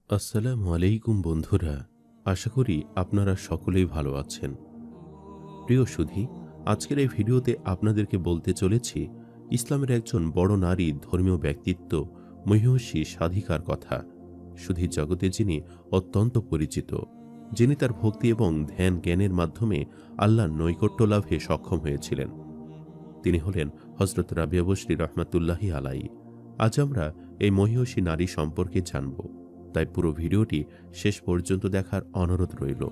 আসসালামু আলাইকুম বন্ধুরা, আশা করি আপনারা সকলেই ভালো আছেন। প্রিয় সুধী, আজকের এই ভিডিওতে আপনাদেরকে বলতে চলেছি ইসলামের একজন বড় নারী ধর্মীয় ব্যক্তিত্ব মহিষী সাধিকার কথা। সুধী জগতে যিনি অত্যন্ত পরিচিত, যিনি তার ভক্তি এবং ধ্যান জ্ঞানের মাধ্যমে আল্লাহর নৈকট্য লাভে সক্ষম হয়েছিলেন। তিনি হলেন হযরত রাবিয়া বসরি রহমাতুল্লাহি আলাইহি। আজ আমরা এই মহিষী নারী সম্পর্কে জানব, তাই পুরো ভিডিওটি শেষ পর্যন্ত দেখার অনুরোধ রইল।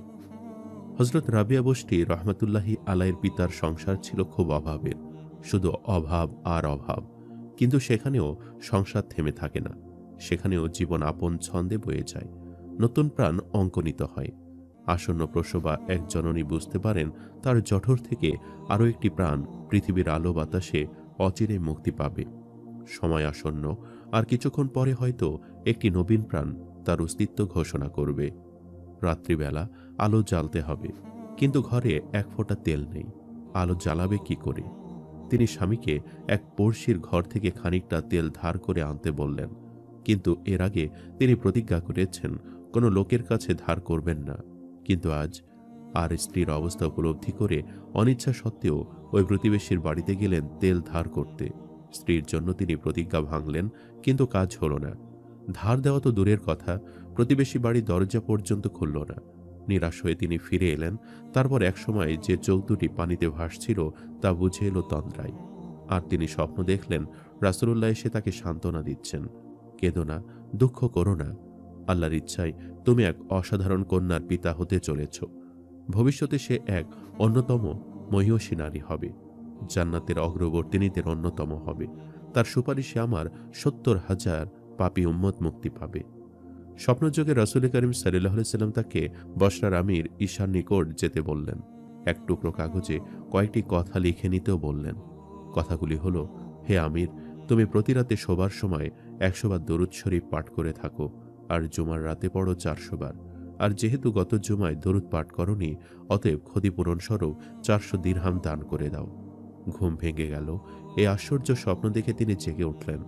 হযরত রাবিয়া বসরি রহমাতুল্লাহি আলাইহির পিতার সংসার ছিল খুব অভাবের, শুধু অভাব আর অভাব। কিন্তু সেখানেও সংসার থেমে থাকে না, সেখানেও জীবন আপন ছন্দে বয়ে যায়, নতুন প্রাণ অঙ্কুরিত হয়। আসন্ন প্রসবা এক জননী বুঝতে পারেন তার জঠর থেকে আরও একটি প্রাণ পৃথিবীর আলো বাতাসে অচিরে মুক্তি পাবে। সময় আসন্ন, আর কিছুক্ষণ পরে হয়তো একটি নবীন প্রাণ তার অস্তিত্ব ঘোষণা করবে। রাত্রিবেলা আলো জ্বালতে হবে, কিন্তু ঘরে এক ফোঁটা তেল নেই। আলো জ্বালাবে কি করে? তিনি স্বামীকে এক পড়শির ঘর থেকে খানিকটা তেল ধার করে আনতে বললেন, কিন্তু এর আগে তিনি প্রতিজ্ঞা করেছেন কোনো লোকের কাছে ধার করবেন না। কিন্তু আজ আর স্ত্রীর অবস্থা উপলব্ধি করে অনিচ্ছা সত্ত্বেও ওই প্রতিবেশীর বাড়িতে গেলেন তেল ধার করতে। স্ত্রীর জন্য তিনি প্রতিজ্ঞা ভাঙলেন, কিন্তু কাজ হলো না। ধার দেওয়া তো দূরের কথা, প্রতিবেশী বাড়ির দরজা পর্যন্ত খুলল না। নিরাশ হয়ে তিনি ফিরে এলেন। তারপর একসময় যে চোখ দুটি পানিতে ভাসছিল তা বুঝে এলো তন্দ্রায়। আর তিনি স্বপ্ন দেখলেন রাসূলুল্লাহ এসে তাকে সান্ত্বনা দিচ্ছেন, কেঁদো না, দুঃখ করো না। আল্লাহর ইচ্ছায় তুমি এক অসাধারণ কন্যার পিতা হতে চলেছ। ভবিষ্যতে সে এক অন্যতম মহিষী নারী হবে, জান্নাতের অগ্রবর্তিনীদের অন্যতম হবে। তার সুপারিশে আমার ৭০,০০০ পাপী উম্মত মুক্তি পাবে। স্বপ্নযোগে রাসূল করিম সাল্লাল্লাহু আলাইহি সাল্লাম তাকে বসরার আমির ঈশার নিকট যেতে বললেন। এক টুকরো কাগজে কয়েকটি কথা লিখে নিতেও বললেন। কথাগুলি হলো, হে আমির, তুমি প্রতি রাতে শোবার সময় ১০০ বার দরুদ শরীফ পাঠ করে থাকো, আর জুমার রাতে পড়ো ৪০০ বার। আর যেহেতু গত জুমায় দরুদ পাঠ করনি, অতএব ক্ষতিপূরণ স্বরূপ ৪০০ দিরহাম দান করে দাও। ঘুম ভেঙে গেল। এই আশ্চর্য স্বপ্ন দেখে তিনি জেগে উঠলেন,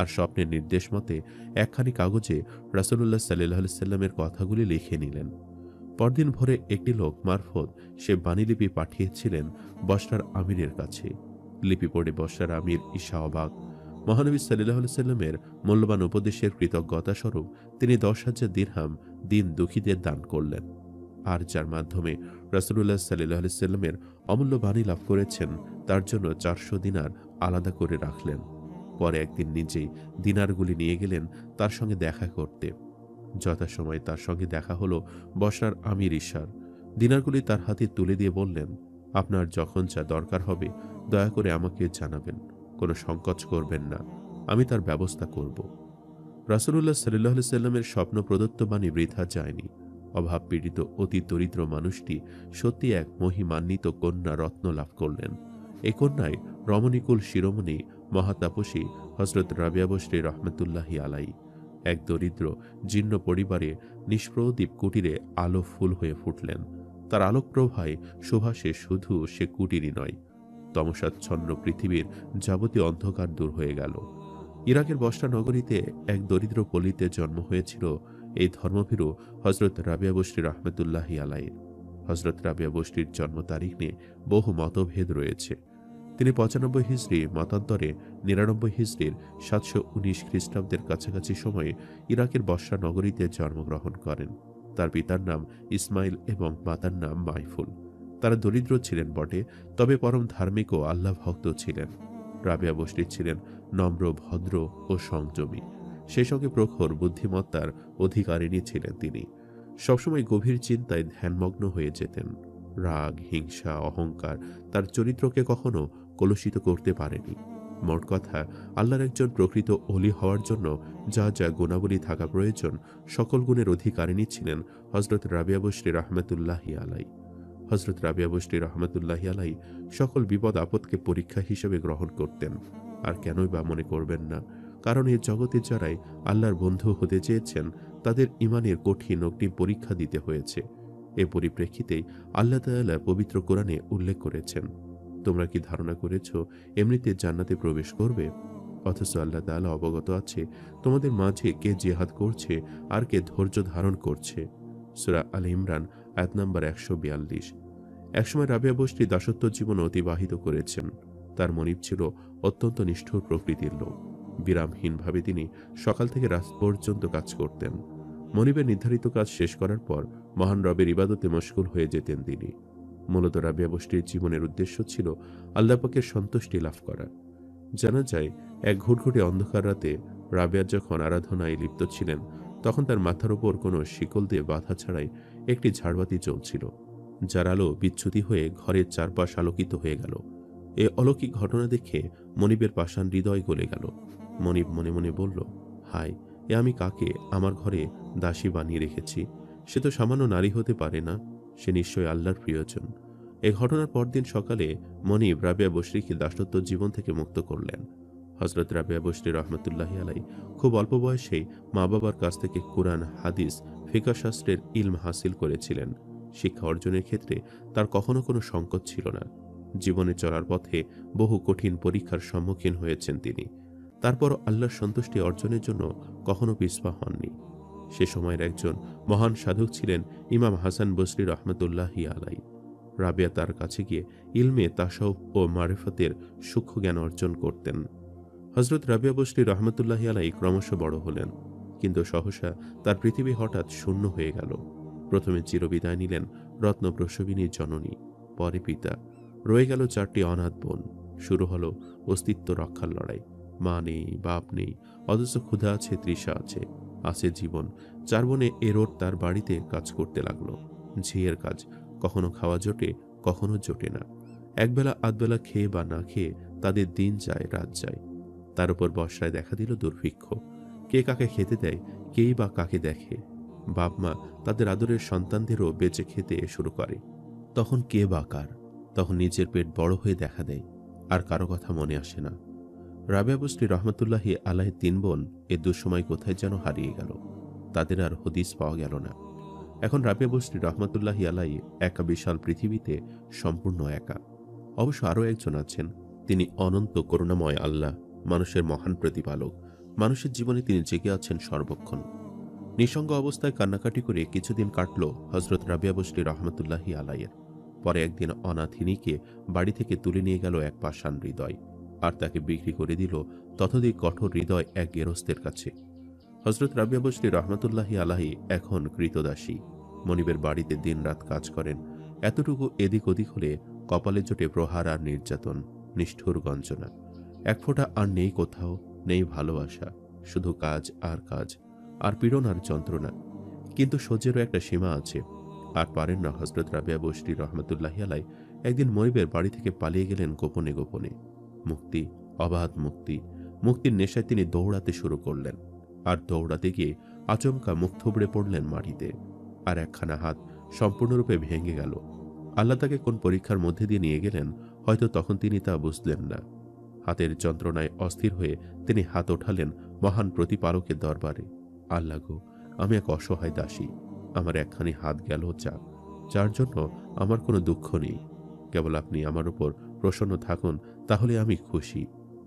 আর স্বপ্নের নির্দেশ মতে একখানি কাগজে রাসূলুল্লাহ সাল্লাল্লাহু আলাইহি সাল্লামের কথাগুলি লিখে নিলেন। পরদিন ভোরে একটি লোক মারফত সে বাণীলিপি পাঠিয়েছিলেন বসরার আমিরের কাছে। লিপি পড়ে বসরার আমির ঈশা অবাক। মহানবী সাল্লাল্লাহু আলাইহি সাল্লামের মূল্যবান উপদেশের কৃতজ্ঞতা স্বরূপ তিনি ১০,০০০ দিরহাম দিন দুঃখীদের দান করলেন। আর যার মাধ্যমে রাসূলুল্লাহ সাল্লাল্লাহু আলাইহি সাল্লামের অমূল্য বাণী লাভ করেছেন, তার জন্য ৪০০ দিনার আলাদা করে রাখলেন। পরে একদিন নিজেই দিনারগুলি নিয়ে গেলেন তার সঙ্গে দেখা করতে। যথাসময়ে তার সঙ্গে দেখা হলো বসরার আমির ঈশার। দিনারগুলি তার হাতে তুলে দিয়ে বললেন, আপনার যখন যা দরকার হবে দয়া করে আমাকে জানাবেন, কোনো সংকোচ করবেন না, আমি তার ব্যবস্থা করব। রাসূলুল্লাহ সাল্লাল্লাহু আলাইহি সাল্লামের স্বপ্ন প্রদত্ত বাণী বৃথা যায়নি। অভাব পীড়িত অতি দরিদ্র মানুষটি সত্যি এক মহিমান্বিত কন্যা রত্ন লাভ করলেন। এই কন্যায় রমণীকুল শিরোমণি মহাতাপসী হযরত রাবিয়া বসরি রহমাতুল্লাহি আলাইহি। এক দরিদ্র জীর্ণ পরিবারে নিষ্প্রদীপ কুটিরে আলো ফুল হয়ে ফুটলেন। তার আলোক প্রভায় সুভাষে শুধু সে কুটিরই নয়, তমসাচ্ছন্ন পৃথিবীর যাবতীয় অন্ধকার দূর হয়ে গেল। ইরাকের বসরা নগরীতে এক দরিদ্র পল্লীতে জন্ম হয়েছিল এই ধর্মভীরু হযরত রাবিয়া বসরি রহমাতুল্লাহি আলাইহির। হযরত রাবিয়া বসরির জন্ম তারিখ নিয়ে বহু মতভেদ রয়েছে। তিনি ৯৫ হিজরি মতান্তরে ৯৯ হিজরির ৭১৯ খ্রিস্টাব্দের কাছাকাছি সময়ে ইরাকের বসরা নগরীতে জন্মগ্রহণ করেন। তার পিতার নাম ইসমাইল এবং মাতার নাম মাইফুল। তারা দরিদ্র ছিলেন বটে, তবে পরম ধার্মিক ও আল্লাহ ভক্ত ছিলেন। রাবিয়া বসরি ছিলেন নম্র, ভদ্র ও সংযমী। সেই সঙ্গে প্রখর বুদ্ধিমত্তার অধিকারিণী ছিলেন তিনি। সবসময় গভীর চিন্তায় ধ্যানমগ্ন হয়ে যেতেন। রাগ, হিংসা, অহংকার তার চরিত্রকে কখনো কলুষিত করতে পারেনি। মোট কথা, আল্লাহর একজন প্রকৃত অলি হওয়ার জন্য যা যা গুণাবলী থাকা প্রয়োজন, সকল গুণের অধিকারিণী ছিলেন হযরত রাবিয়া বসরি রহমাতুল্লাহি আলাইহি। হযরত রাবিয়া বসরি রহমাতুল্লাহি আলাইহি সকল বিপদ আপদকে পরীক্ষা হিসেবে গ্রহণ করতেন। আর কেনই বা মনে করবেন না, কারণ এই জগতে যারাই আল্লাহর বন্ধু হতে চেয়েছেন, তাদের ইমানের কঠিন অগ্নি পরীক্ষা দিতে হয়েছে। এ পরিপ্রেক্ষিতেই আল্লাহ তাআলা পবিত্র কোরআনে উল্লেখ করেছেন, তোমরা কি ধারণা করেছ এমনিতে জান্নাতে প্রবেশ করবে? অথচ আল্লাহ তাআলা অবগত আছে তোমাদের মাঝে কে জিহাদ করছে আর কে ধৈর্য ধারণ করছে। সূরা আল ইমরান আয়াত নম্বর 142। একসময় রাবেয়া বসরি দাসত্ব জীবন অতিবাহিত করেছেন। তার মনিব ছিল অত্যন্ত নিষ্ঠুর প্রকৃতির লোক। বিরামহীনভাবে তিনি সকাল থেকে রাত পর্যন্ত কাজ করতেন। মনিবের নির্ধারিত কাজ শেষ করার পর মহান রবের ইবাদতে মশগুল হয়ে যেতেন তিনি। মূলত রাবেয়া বসরির জীবনের উদ্দেশ্য ছিল আল্লাহ পাকের সন্তুষ্টি লাভ করা। জানা যায়, এক ঘুটঘুটে অন্ধকার রাতে রাবেয়া যখন আরাধনায় লিপ্ত ছিলেন, তখন তার মাথার উপর কোনো শিকল দিয়ে বাধা ছাড়াই একটি ঝাড়বাতি জ্বলছিল, যার আলো বিচ্যুতি হয়ে ঘরের চারপাশ আলোকিত হয়ে গেল। এ অলৌকিক ঘটনা দেখে মনিবের পাষাণ হৃদয় গলে গেল। মনিব মনে মনে বলল, হায়, এ আমি কাকে আমার ঘরে দাসী বানিয়ে রেখেছি? সে তো সামান্য নারী হতে পারে না, সে নিশ্চয় আল্লাহর প্রিয়জন। এ ঘটনার পরদিন সকালে মনিব রাবেয়া বসরিকে দাসত্ব জীবন থেকে মুক্ত করলেন। হযরত রাবেয়া বসরি রহমতুল্লাহি আলাই খুব অল্প বয়সেই মা বাবার কাছ থেকে কুরআন, হাদিস, ফিকহ শাস্ত্রের ইলম হাসিল করেছিলেন। শিক্ষা অর্জনের ক্ষেত্রে তার কখনো কোনো সংকট ছিল না। জীবনে চলার পথে বহু কঠিন পরীক্ষার সম্মুখীন হয়েছেন তিনি। তারপর আল্লাহর সন্তুষ্টি অর্জনের জন্য কখনো পিছপা হননি। সে সময়ের একজন মহান সাধক ছিলেন ইমাম হাসান বসরি রহমতুল্লাহি আলাই। রাবেয়া তার কাছে গিয়ে ইলমে, তাসাউফ ও মারিফতের সূক্ষ্ম জ্ঞান অর্জন করতেন। হযরত রাবেয়া বসরি রহমতুল্লাহি আলাই ক্রমশ বড় হলেন, কিন্তু সহসা তার পৃথিবী হঠাৎ শূন্য হয়ে গেল। প্রথমে চিরবিদায় নিলেন রত্ন প্রসবিনী জননী, পরে পিতা। রয়ে গেল 4টি অনাথ বোন। শুরু হলো অস্তিত্ব রক্ষার লড়াই। মা নেই, বাপ নেই, অথচ ক্ষুধা আছে, তৃষা আছে, আছে জীবন। 4 বোনে এরোর তার বাড়িতে কাজ করতে লাগলো। ঝিয়ের কাজ, কখনো খাওয়া জোটে, কখনো জোটে না। একবেলা আধবেলা খেয়ে বা না খেয়ে তাদের দিন যায়, রাত যায়। তার উপর বর্ষায় দেখা দিল দুর্ভিক্ষ। কে কাকে খেতে দেয়, কেই বা কাকে দেখে? বাপ মা তাদের আদরের সন্তানদেরও বেঁচে খেতে শুরু করে। তখন কে বা কার? তখন নিজের পেট বড় হয়ে দেখা দেয়, আর কারো কথা মনে আসে না। রাবেয়া বসরি রহমতুল্লাহি আলাইহির 3 বোন এ দুঃসময় কোথায় যেন হারিয়ে গেল। তাদের আর হদিস পাওয়া গেল না। এখন রাবেয়া বসরি রহমতুল্লাহি আলাইহি একা বিশাল পৃথিবীতে, সম্পূর্ণ একা। অবশ্য আরও একজন আছেন, তিনি অনন্ত করুণাময় আল্লাহ, মানুষের মহান প্রতিপালক। মানুষের জীবনে তিনি জেগে আছেন সর্বক্ষণ। নিঃসঙ্গ অবস্থায় কান্নাকাটি করে কিছুদিন কাটল হযরত রাবেয়া বসরি রহমতুল্লাহি আলাইহির। পরে একদিন অনাথিনীকে বাড়ি থেকে তুলে নিয়ে গেল এক পাষাণ হৃদয়, আর তাকে বিক্রি করে দিল ততোধিক কঠোর হৃদয় এক গেরস্তের কাছে। হযরত রাবেয়া বসরি রহমতুল্লাহি আলাইহি এখন কৃতদাসী। মনিবের বাড়িতে দিনরাত কাজ করেন। এতটুকু এদিক ওদিক হলে কপালে জোটে প্রহার আর নির্যাতন, নিষ্ঠুর গঞ্জনা। এক ফোঁটা আর নেই কোথাও, নেই ভালোবাসা, শুধু কাজ আর কাজ, আর পীড়ন আর যন্ত্রণা। কিন্তু সহ্যেরও একটা সীমা আছে। আর পারেন না হযরত রাবেয়া বসরি রহমতুল্লাহি আলাইহি একদিন মনিবের বাড়ি থেকে পালিয়ে গেলেন গোপনে গোপনে। মুক্তি, অবাধ মুক্তি। মুক্তির নেশায় তিনি দৌড়াতে শুরু করলেন। আর দৌড়াতে গিয়ে আচমকা মুখ থুবড়ে পড়লেন মাটিতে, আর একখানা হাত সম্পূর্ণরূপে ভেঙে গেল। আল্লাহ তাকে কোন পরীক্ষার মধ্যে দিয়ে নিয়ে গেলেন, হয়তো তখন তিনি তা বুঝলেন না। হাতের যন্ত্রণায় অস্থির হয়ে তিনি হাত ওঠালেন মহান প্রতিপালকের দরবারে। আল্লাহ গো, আমি এক অসহায় দাসী। আমার একখানি হাত গেল, যার জন্য আমার কোনো দুঃখ নেই। কেবল আপনি আমার উপর প্রসন্ন থাকুন, তাহলে আমি খুশি।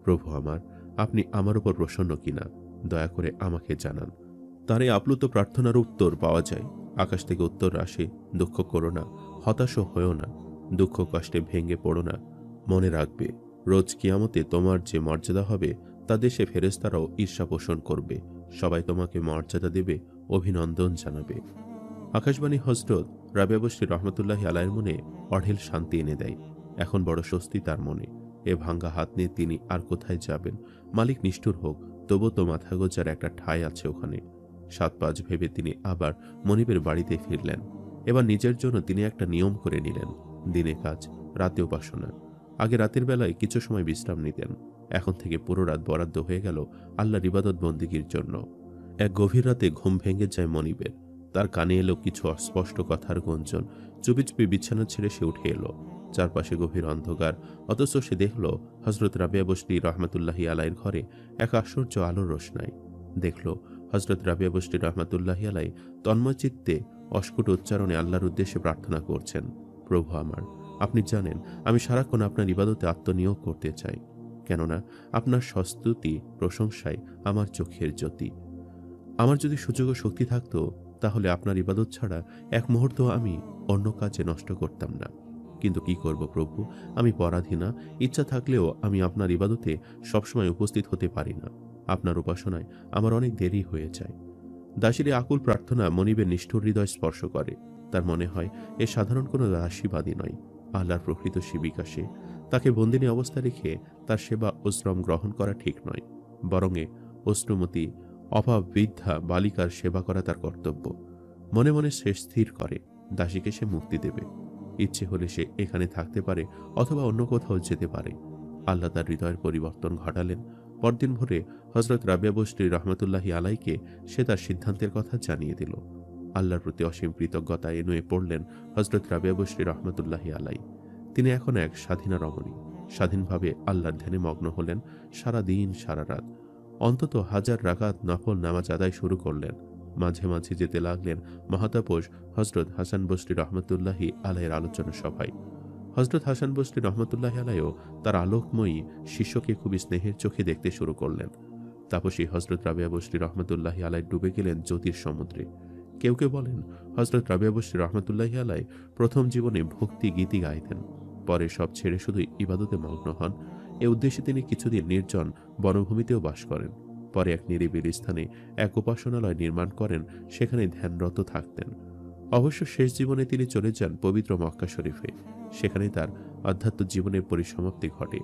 প্রভু আমার, আপনি আমার উপর প্রসন্ন কিনা দয়া করে আমাকে জানান। তার এই আপ্লুত প্রার্থনার উত্তর পাওয়া যায়। আকাশ থেকে উত্তর আসে, দুঃখ করো না, হতাশ হয়েও না, দুঃখ কষ্টে ভেঙে পড়ো না। মনে রাখবে, রোজ কিয়ামতে তোমার যে মর্যাদা হবে, তা দেশে ফেরেশতারাও ঈর্ষা পোষণ করবে। সবাই তোমাকে মর্যাদা দেবে, অভিনন্দন জানাবে। আকাশবাণী হযরত রাবেয়া বসরি রহমতুল্লাহি আলাইহির মনে অঢেল শান্তি এনে দেয়। এখন বড় স্বস্তি তার মনে। এ ভাঙ্গা হাত নিয়ে তিনি আর কোথায় যাবেন? মালিক নিষ্ঠুর হোক, তবু তো মাথা গোজার একটা ঠাঁই আছে ওখানে। 7-5 ভেবে তিনি আবার মনিবের বাড়িতে ফিরলেন। এবার নিজের জন্য তিনি একটা নিয়ম করে নিলেন, দিনে কাজ, রাতে উপাসনা। আগে রাতের বেলায় কিছু সময় বিশ্রাম নিতেন। এখন থেকে পুরো রাত বরাদ্দ হয়ে গেল আল্লাহর ইবাদত বন্দেগীর জন্য। এক গভীর রাতে ঘুম ভেঙে যায় মনিবের। তার কানে এলো কিছু অস্পষ্ট কথার গুঞ্জন। চুপি চুপি বিছানা ছেড়ে সে উঠে এলো। চারপাশে গভীর অন্ধকার, অথচ সে দেখল হযরত রাবেয়া বসরি রহমতুল্লাহি আলাইহির ঘরে এক আশ্চর্য আলোর রোশনাই। দেখল হযরত রাবেয়া বসরি রহমতুল্লাহি আলাইহি তন্ময় চিত্তে অস্ফুট উচ্চারণে আল্লাহর উদ্দেশ্যে প্রার্থনা করছেন। প্রভু আমার, আপনি জানেন আমি সারাক্ষণ আপনার ইবাদতে আত্মনিয়োগ করতে চাই, কেননা আপনার সস্তুতি প্রশংসায় আমার চোখের জ্যোতি। আমার যদি সুযোগ ও শক্তি থাকতো, তাহলে আপনার ইবাদত ছাড়া এক মুহূর্ত আমি অন্য কাজে নষ্ট করতাম না। কিন্তু কি করব প্রভু, আমি পরাধীনা। ইচ্ছা থাকলেও আমি আপনার ইবাদতে সবসময় উপস্থিত হতে পারি না। আপনার উপাসনায় আমার অনেক দেরি হয়ে যায়। দাসীর এই আকুল প্রার্থনা মনিবের নিষ্ঠুর হৃদয় স্পর্শ করে। তার মনে হয় এ সাধারণ কোনো দাসীবাদী নয়, আল্লাহর প্রকৃত সেবিকা সে। তাকে বন্দিনী অবস্থা রেখে তার সেবা ও শ্রম গ্রহণ করা ঠিক নয়, বরং অশ্রুমতী অভাব বৃদ্ধা বালিকার সেবা করা তার কর্তব্য। মনে মনে সে স্থির করে দাসীকে সে মুক্তি দেবে। ইচ্ছে হলে সে এখানে থাকতে পারে অথবা অন্য কোথাও যেতে পারে। আল্লাহ তার হৃদয়ের পরিবর্তন ঘটালেন। পরদিন ভোরে হজরত রাবিয়া বসরি রহমতুল্লাহি আলাইকে সে তার সিদ্ধান্তের কথা জানিয়ে দিল। আল্লাহর প্রতি অসীম কৃতজ্ঞতায় নুয়ে পড়লেন হজরত রাবিয়া বসরি রহমতুল্লাহি আলাই। তিনি এখন এক স্বাধীনা রমণী, স্বাধীনভাবে আল্লাহর ধ্যানে মগ্ন হলেন সারা দিন সারা রাত। অন্তত 1000 রাকাত নফল নামাজ আদায় শুরু করলেন। মাঝে মাঝে যেতে লাগলেন মহাতাপস হজরত হাসান বসরি রহমতুল্লাহি আলাইয়ের আলোচনা সভায়। হজরত হাসান বসরি রহমতুল্লাহি আলাইও তার আলোকময়ী শিষ্যকে খুবই স্নেহের চোখে দেখতে শুরু করলেন। তাপসী হজরত রাবিয়া বসরি রহমতুল্লাহি আলাই ডুবে গেলেন জ্যোতির সমুদ্রে। কেউ কেউ বলেন হজরত রাবিয়া বসরি রহমতুল্লাহি আলাই প্রথম জীবনে ভক্তি গীতি গাইতেন, পরে সব ছেড়ে শুধু ইবাদতে মগ্ন হন। এ উদ্দেশ্যে তিনি কিছুদিন নির্জন বনভূমিতেও বাস করেন। পরে এক নিরিবিলি স্থানে এক উপাসনালয় নির্মাণ করেন, সেখানে ধ্যানরত থাকতেন। অবশ্য শেষ জীবনে তিনি চলে যান পবিত্র মক্কা শরীফে। সেখানে তার আধ্যাত্ম জীবনের পরিসমাপ্তি ঘটে।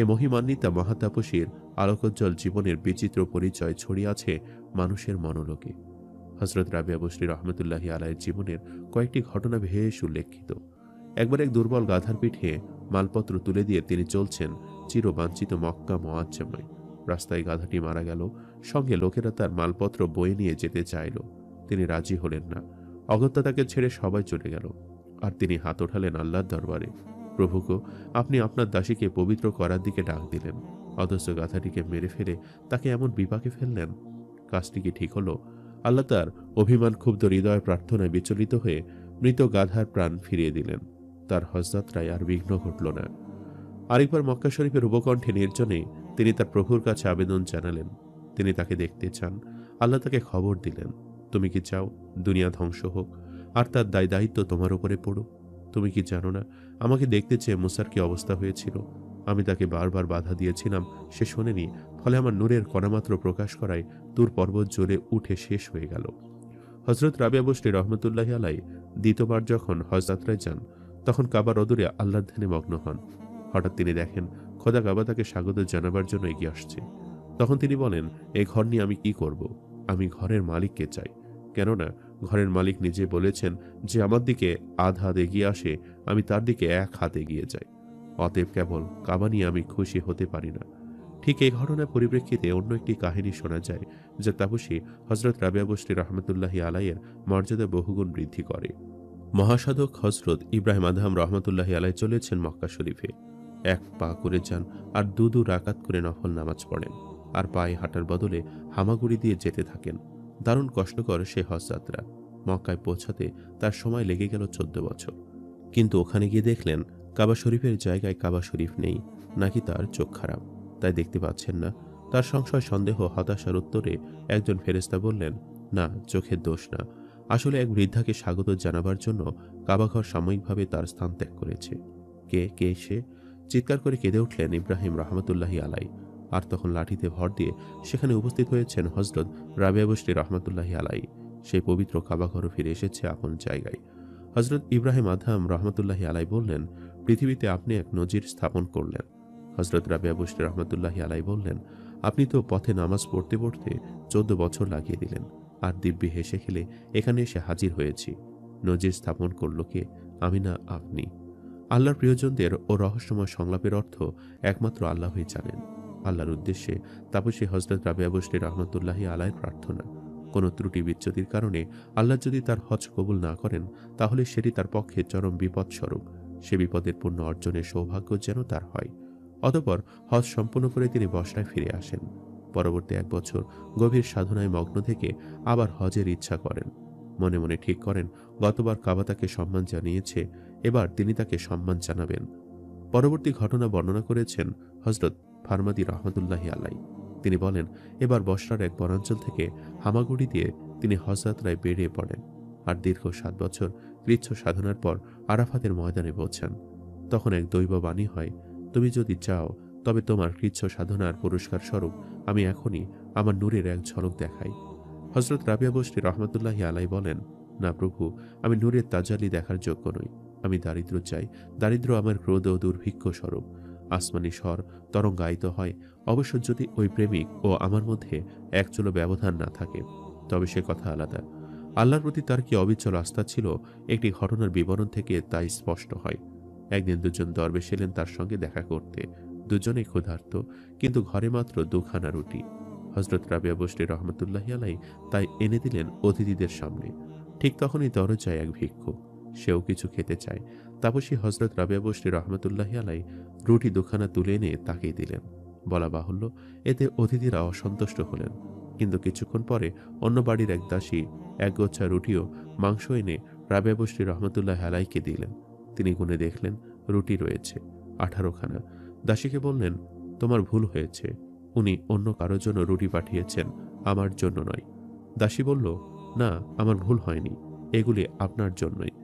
এ মহিমান্বিতা মহাতাপসীর আলোকোজ্জ্বল জীবনের বিচিত্র পরিচয় ছড়িয়ে আছে মানুষের মনোলোকে। হজরত রাবিয়া বসরি রহমতুল্লাহি আলাইয়ের জীবনের কয়েকটি ঘটনা বেশ উল্লেখিত। একবার এক দুর্বল গাধার পিঠে মালপত্র তুলে দিয়ে তিনি চলছেন চিরবাঞ্ছিত মক্কা মুআজ্জমায়। রাস্তায় গাধাটি মারা গেল। সঙ্গে লোকেরা তার মালপত্র বয়ে নিয়ে যেতে চাইল। তিনি রাজি হলেন না। অগত্যা তাকে ছেড়ে সবাই চলে গেল। আর তিনি হাত ওঠালেন আল্লাহর দরবারে, প্রভু গো, আপনি আপনার দাসীকে পবিত্র করার দিকে ডাক দিলেন, অথচ গাধাটিকে মেরে ফেলে তাকে এমন বিপাকে ফেললেন। কাজটি কি ঠিক হলো? আল্লাহ তার অভিমান ক্ষুব্ধ হৃদয় প্রার্থনায় বিচলিত হয়ে মৃত গাধার প্রাণ ফিরিয়ে দিলেন। তার হজযাত্রায় আর বিঘ্ন ঘটল না। আরেকবার মক্কা শরীফের উপকণ্ঠে নির্জনে তিনি তার প্রভুর কাছে আবেদন জানালেন। তিনি তাকে দেখতে চান। আল্লাহ তাকে খবর দিলেন, তুমি কি চাও দুনিয়া ধ্বংস হোক আর তার দায় দায়িত্ব তোমার উপরে পড়ুক? তুমি কি জানো না আমাকে দেখতে চেয়ে মুসার কি অবস্থা হয়েছিল? আমি তাকে বারবার বাধা দিয়েছিলাম, সে শোনেনি। ফলে আমার নূরের কণামাত্র প্রকাশ করায় তুর পর্বত জ্বলে উঠে শেষ হয়ে গেল। হজরত রাবিয়া বসরি রহমতুল্লাহি আলাই দ্বিতীয়বার যখন হজ যাত্রায় যান, তখন কাবার অদূরে আল্লাহর ধ্যানে মগ্ন হন। হঠাৎ তিনি দেখেন খোদা কাবা তাকে স্বাগত জানাবার জন্য এগিয়ে আসছে। তখন তিনি বলেন, এই ঘর নিয়ে আমি কি করব? আমি ঘরের মালিককে চাই। কেননা ঘরের মালিক নিজে বলেছেন যে আমার দিকে আধ হাত এগিয়ে আসে, আমি তার দিকে এক হাত এগিয়ে যাই। অতএব কেবল কাবা নিয়ে আমি খুশি হতে পারি না। ঠিক এই ঘটনার পরিপ্রেক্ষিতে অন্য একটি কাহিনী শোনা যায়, যা তাপসী হজরত রাবিয়া বসরি রহমতুল্লাহি আলাইয়ের মর্যাদা বহুগুণ বৃদ্ধি করে। মহাসাধক হজরত ইব্রাহিম আদহাম রহমতুল্লাহি আলাই চলেছেন মক্কা শরীফে। এক পা করে যান আর দু রাকাত করে নফল নামাজ পড়েন, আর পায়ে হাঁটার বদলে হামাগুড়ি দিয়ে যেতে থাকেন। দারুণ কষ্টকর সে হজ যাত্রা। মক্কায় পৌঁছাতে তার সময় লেগে গেল 14 বছর। কিন্তু ওখানে গিয়ে দেখলেন কাবা শরীফের জায়গায় কাবা শরীফ নেই, নাকি তার চোখ খারাপ, তাই দেখতে পাচ্ছেন না। তার সংশয় সন্দেহ হতাশার উত্তরে একজন ফেরেশতা বললেন, না, চোখের দোষ না, আসলে এক বৃদ্ধাকে স্বাগত জানাবার জন্য কাবাঘর সাময়িকভাবে তার স্থান ত্যাগ করেছে। কে কে সে? চিৎকার করে কেঁদে উঠলেন ইব্রাহিম রহমতুল্লাহি আলাই। আর তখন লাঠিতে ভর দিয়ে সেখানে উপস্থিত হয়েছেন হজরত রাবিয়া বসরি রহমতুল্লাহি আলাই। সেই পবিত্র কাবাঘরও ফিরে এসেছে আপন জায়গায়। হজরত ইব্রাহিম আদহাম রহমতুল্লাহি আলাই বললেন, পৃথিবীতে আপনি এক নজির স্থাপন করলেন। হজরত রাবিয়া বসরি রহমতুল্লাহি আলাই বললেন, আপনি তো পথে নামাজ পড়তে পড়তে 14 বছর লাগিয়ে দিলেন, আর দিব্যি হেসে খেলে এখানে এসে হাজির হয়েছি। নজির স্থাপন করল কে? আমি না, আপনি। আল্লাহর প্রিয়জনদের ও রহস্যময় সংলাপের অর্থ একমাত্র আল্লাহই জানেন। আল্লাহর উদ্দেশ্যে তাপসী হজরত রাবিয়া বসরি রহমতুল্লাহি আলাইয়ের প্রার্থনা। কোনো ত্রুটি বিচ্যুতির কারণে আল্লাহ যদি তার হজ কবুল না করেন, তাহলে সেটি তার পক্ষে চরম বিপদ স্বরূপ। সে বিপদের পূর্ণ অর্জনের সৌভাগ্য যেন তার হয়। অতঃপর হজ সম্পূর্ণ করে তিনি বসরায় ফিরে আসেন। পরবর্তী 1 বছর গভীর সাধনায় মগ্ন থেকে আবার হজের ইচ্ছা করেন। মনে মনে ঠিক করেন, গতবার কাবা তাকে সম্মান জানিয়েছে, এবার তিনি তাকে সম্মান জানাবেন। পরবর্তী ঘটনা বর্ণনা করেছেন হজরত ফার্মাদি রহমতুল্লাহি আলাই। তিনি বলেন, এবার বসরার এক বনাঞ্চল থেকে হামাগুড়ি দিয়ে তিনি হজযাত্রায় বেরিয়ে পড়েন আর দীর্ঘ 7 বছর কৃচ্ছ সাধনার পর আরাফাতের ময়দানে পৌঁছান। তখন এক দৈব বাণী হয়, তুমি যদি চাও তবে তোমার কৃচ্ছ সাধনার পুরস্কার স্বরূপ আমি এখনই আমার নূরের এক ঝলক দেখাই। হযরত রাবিয়া বসরি রহমতুল্লাহি আলাই বলেন, না প্রভু, আমি নূরের তাজাল্লি দেখার যোগ্য নই। আমি দারিদ্র চাই, দারিদ্র আমার ক্রোধ ও দুর্ভিক্ষ স্বরূপ। আসমানি স্বর তরঙ্গায়িত হয়, অবশ্য যদি ওই প্রেমিক ও আমার মধ্যে এক চুলো ব্যবধান না থাকে, তবে সে কথা আলাদা। আল্লাহর প্রতি তার কি অবিচল আস্থা ছিল, একটি ঘটনার বিবরণ থেকে তাই স্পষ্ট হয়। একদিন দুজন দরবেশ এলেন তার সঙ্গে দেখা করতে। দুজনেই ক্ষুধার্ত, কিন্তু ঘরে মাত্র 2খানা রুটি। হযরত রাবিয়া বসরি রহমতুল্লাহি আলাই তাই এনে দিলেন অতিথিদের সামনে। ঠিক তখনই দরজায় এক ভিক্ষুক, সেও কিছু খেতে চায়। তাপসী হযরত রাবিয়া বসরি রহমতুল্লাহি আলাই রুটি 2খানা তুলে এনে তাকেই দিলেন। বলা বাহুল্য, এতে অতিথিরা অসন্তুষ্ট হলেন। কিন্তু কিছুক্ষণ পরে অন্য বাড়ির এক দাসী এক গোছা রুটিও মাংস এনে রাবিয়া বসরি রহমতুল্লাহি আলাইকে দিলেন। তিনি গুনে দেখলেন রুটি রয়েছে 18খানা। দাসীকে বললেন, তোমার ভুল হয়েছে, উনি অন্য কারোর জন্য রুটি পাঠিয়েছেন, আমার জন্য নয়। দাসী বলল, না, আমার ভুল হয়নি, এগুলি আপনার জন্যই।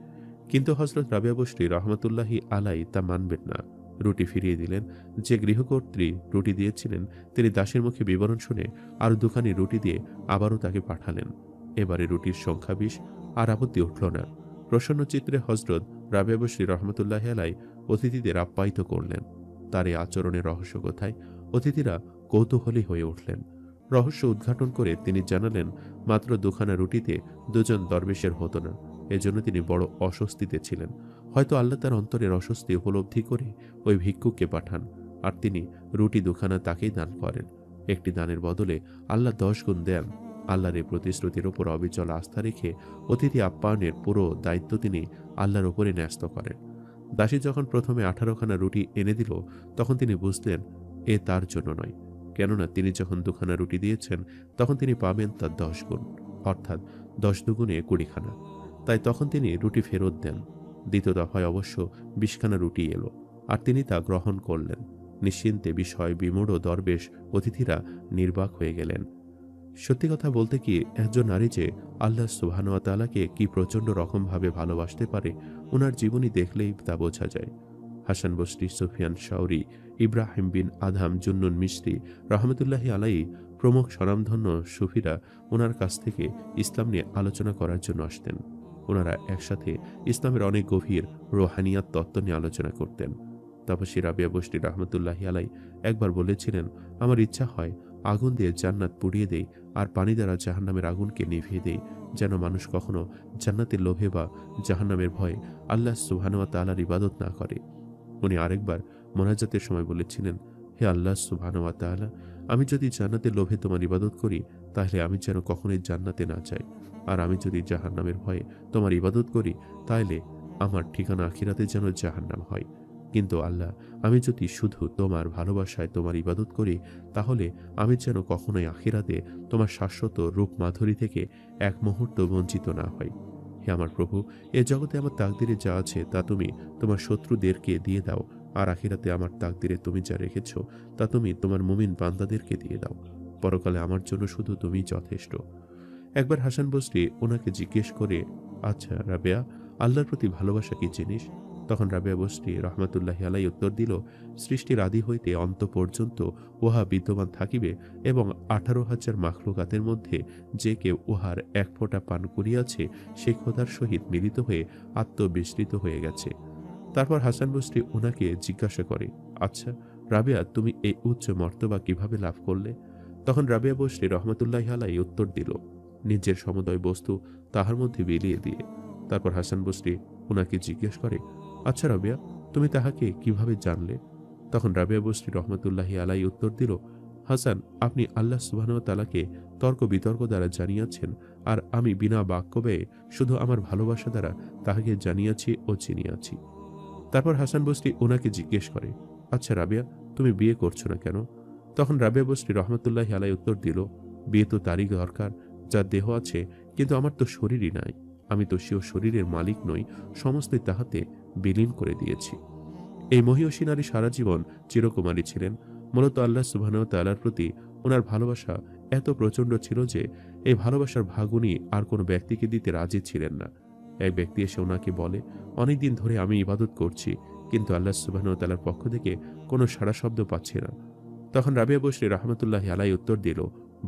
কিন্তু হযরত রাবিয়া বসরি রহমতুল্লাহি আলাই তা মানবেন না। রুটি ফিরিয়ে দিলেন। যে গৃহকর্ত্রী রুটি দিয়েছিলেন তিনি দাসীর মুখে বিবরণ শুনে আরো 2খানি রুটি দিয়ে আবারও তাকে পাঠালেন। এবারে রুটির সংখ্যা 20, আর আপত্তি উঠল না। প্রসন্ন চিত্রে হযরত রাবিয়া বসরি রহমতুল্লাহি আলাই অতিথিদের আপ্যায়িত করলেন। তার এই আচরণের রহস্য কোথায়? অতিথিরা কৌতূহলী হয়ে উঠলেন। রহস্য উদ্ঘাটন করে তিনি জানালেন, মাত্র 2খানা রুটিতে 2জন দরবেশের হতো না। এজন্য তিনি বড় অস্বস্তিতে ছিলেন। হয়তো আল্লাহ তার অন্তরের অস্বস্তি উপলব্ধি করে ওই ভিক্ষুককে পাঠান, আর তিনি রুটি 2খানা তাকেই দান করেন। একটি দানের বদলে আল্লাহ 10 গুণ দেন। আল্লাহর এই প্রতিশ্রুতির উপর অবিচল আস্থা রেখে অতিথি আপ্যায়নের পুরো দায়িত্ব তিনি আল্লাহর উপরে ন্যস্ত করেন। দাসী যখন প্রথমে 18খানা রুটি এনে দিল, তখন তিনি বুঝলেন এ তার জন্য নয়, কেননা তিনি যখন 2খানা রুটি দিয়েছেন তখন তিনি পাবেন তার 10 গুণ, অর্থাৎ 10 দুগুণে 20খানা। তাই তখন তিনি রুটি ফেরত দেন। দ্বিতীয় দফায় অবশ্য 20খানা রুটি এলো, আর তিনি তা গ্রহণ করলেন। নিশ্চিন্তে বিষয় বিমূঢ় দরবেশ অতিথিরা নির্বাক হয়ে গেলেন। সত্যি কথা বলতে কি, একজন নারী যে আল্লাহ সুবহানাহু ওয়া তাআলাকে কি প্রচণ্ড রকমভাবে ভালোবাসতে পারে, ওনার জীবনী দেখলেই তা বোঝা যায়। হাসান বসরি, সুফিয়ান শাওরি, ইব্রাহিম বিন আদহাম, জুন্নুন মিশরি রহমতুল্লাহি আলাইহি প্রমুখ স্বনামধন্য সুফিরা ওনার কাছ থেকে ইসলাম নিয়ে আলোচনা করার জন্য আসতেন। ওনারা একসাথে ইসলামের অনেক গভীর রোহানিয়াত তত্ত্ব নিয়ে আলোচনা করতেন। তাপসী রাবিয়া বসরি রহমতুল্লাহি আলাই একবার বলেছিলেন, আমার ইচ্ছা হয় আগুন দিয়ে জান্নাত পুড়িয়ে দেই আর পানি দ্বারা জাহান্নামের আগুনকে নিভিয়ে দেই, যেন মানুষ কখনো জান্নাতের লোভে বা জাহান্নামের ভয়ে আল্লাহ সুবহানাহু ওয়া তাআলার ইবাদত না করে। উনি আরেকবার মোনাজাতের সময় বলেছিলেন, হে আল্লাহ সুবহানাহু ওয়া তাআলা, আমি যদি জান্নাতের লোভে তোমার ইবাদত করি, তাহলে আমি যেন কখনোই জান্নাতে না যাই। আর আমি যদি জাহান্নামের ভয়ে তোমার ইবাদত করি, তাহলে আমার ঠিকানা আখিরাতে যেন জাহান্নাম হয়। কিন্তু আল্লাহ, আমি যদি শুধু তোমার ভালোবাসায় তোমার ইবাদত করি, তাহলে আমি যেন কখনোই আখিরাতে তোমার শাশ্বত রূপ মাধুরী থেকে এক মুহূর্ত বঞ্চিত না হই। হে আমার প্রভু, এ জগতে আমার তাকদিরে যা আছে তা তুমি তোমার শত্রুদেরকে দিয়ে দাও, আর আখিরাতে আমার তাকদিরে তুমি যা রেখেছ তা তুমি তোমার মুমিন বান্দাদেরকে দিয়ে দাও। পরকালে আমার জন্য শুধু তুমিই যথেষ্ট। একবার হাসান বসরি ওনাকে জিজ্ঞেস করে, আচ্ছা রাবেয়া, আল্লাহর প্রতি ভালোবাসা কি জিনিস? তখন রাবেয়া বসরি রহমতুল্লাহি আলাই উত্তর দিল, সৃষ্টির আদি হইতে অন্ত পর্যন্ত উহা বিদ্যমান থাকিবে, এবং 18,000 মাখলুকাতের মধ্যে যে কেউ উহার এক ফোঁটা পান করিয়াছে, সে খোদার সহিত মিলিত হয়ে আত্মবিস্মৃত হয়ে গেছে। তারপর হাসান বসরি ওনাকে জিজ্ঞাসা করে, আচ্ছা রাবেয়া, তুমি এই উচ্চ মর্তবা কিভাবে লাভ করলে? তখন রাবেয়া বসরি রহমতুল্লাহি আলাই উত্তর দিল, নিজের সমুদয় বস্তু তাহার মধ্যে বিলিয়ে দিয়ে। তারপর হাসান বসরি ওনাকে জিজ্ঞেস করে, আচ্ছা রাবেয়া, তুমি তাহাকে কিভাবে জানলে? তখন রাবেয়া বসরি রহমতুল্লাহি আলাই উত্তর দিল, হাসান, আপনি আল্লাহ সুবহানাহু ওয়া তাআলাকে তর্ক বিতর্ক দ্বারা জানিয়াছেন, আর আমি বিনা বাক্য ব্যয়ে শুধু আমার ভালোবাসা দ্বারা তাহাকে জানিয়াছি ও চিনিয়াছি। তারপর হাসান বসরি ওনাকে জিজ্ঞেস করে, আচ্ছা রাবেয়া, তুমি বিয়ে করছো না কেন? তখন রাবেয়া বসরি রহমতুল্লাহি আলাই উত্তর দিল, বিয়ে তো তারই দরকার যার দেহ আছে, কিন্তু আমার তো শরীরই নাই। আমি তো সেও শরীরের মালিক নই, সমস্তই তাহাতে বিলীন করে দিয়েছি। এই মহীয়সী নারী সারা জীবন চিরকুমারী ছিলেন। মূলত আল্লাহ সুবহানাহু ওয়া তাআলার প্রতি ওনার ভালোবাসা এত প্রচণ্ড ছিল যে এই ভালোবাসার ভাগ উনি আর কোনো ব্যক্তিকে দিতে রাজি ছিলেন না। এক ব্যক্তি এসে ওনাকে বলে, অনেকদিন ধরে আমি ইবাদত করছি, কিন্তু আল্লাহ সুবহানাহু ওয়া তাআলার পক্ষ থেকে কোনো সাড়া শব্দ পাচ্ছি না। তখন রাবিয়া বসরি রহমতুল্লাহি আলাইহি উত্তর দিল,